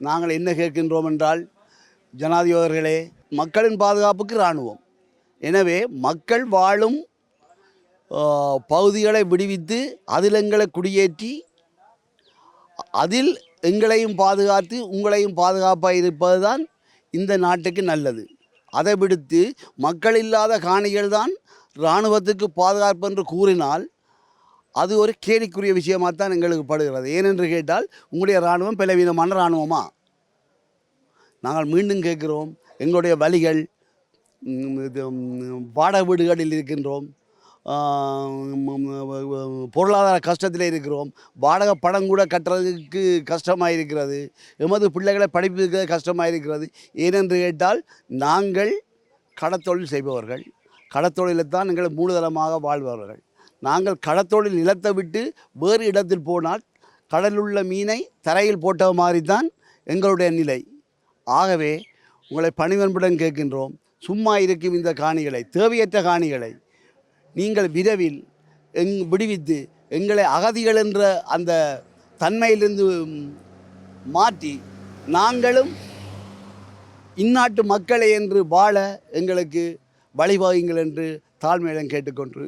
நாங்கள் என்ன கேட்கின்றோம் என்றால், ஜனாதிபதி அவர்களே, மக்களின் பாதுகாப்புக்கு இராணுவம். எனவே மக்கள் வாழும் பகுதிகளை விடுவித்து அதில் எங்களை குடியேற்றி அதில் எங்களையும் பாதுகாத்து உங்களையும் பாதுகாப்பாக இருப்பது தான் இந்த நாட்டுக்கு நல்லது. அதை விடுத்து மக்கள் இல்லாத காணிகள் தான் இராணுவத்துக்கு பாதுகாப்பு என்று கூறினால் அது ஒரு கேலிக்குரிய விஷயமாக தான் எங்களுக்கு படுகிறது. ஏனென்று கேட்டால், உங்களுடைய இராணுவம் பலவீனமான இராணுவமா? நாங்கள் மீண்டும் கேட்கிறோம், எங்களுடைய வலிகள் வாடகை வீடுகளில் இருக்கின்றோம், பொருளாதார கஷ்டத்தில் இருக்கிறோம், வாடகை பணம் கூட கட்டுறதுக்கு கஷ்டமாக இருக்கிறது, எமது பிள்ளைகளை படிப்புக்கு கஷ்டமாக இருக்கிறது. ஏனென்று கேட்டால், நாங்கள் கடத்தொழில் செய்பவர்கள், கடத்தொழிலில் தான் எங்களை மூலதனமாக வாழ்பவர்கள். நாங்கள் கடத்தொழில் நிலத்தை விட்டு வேறு இடத்தில் போனால் கடலில் உள்ள மீனை தரையில் போட்ட மாதிரி தான் எங்களுடைய நிலை. ஆகவே உங்களை பணிவன்புடன் கேட்கின்றோம், சும்மா இருக்கும் இந்த காணிகளை, தேவையற்ற காணிகளை நீங்கள் விரைவில் விடுவித்து எங்களை அகதிகள் என்ற அந்த தன்மையிலிருந்து மாற்றி நாங்களும் இந்நாட்டு மக்களை என்று வாழ எங்களுக்கு வழிவகுங்கள் என்று தாழ்மையிடம் கேட்டுக்கொண்டு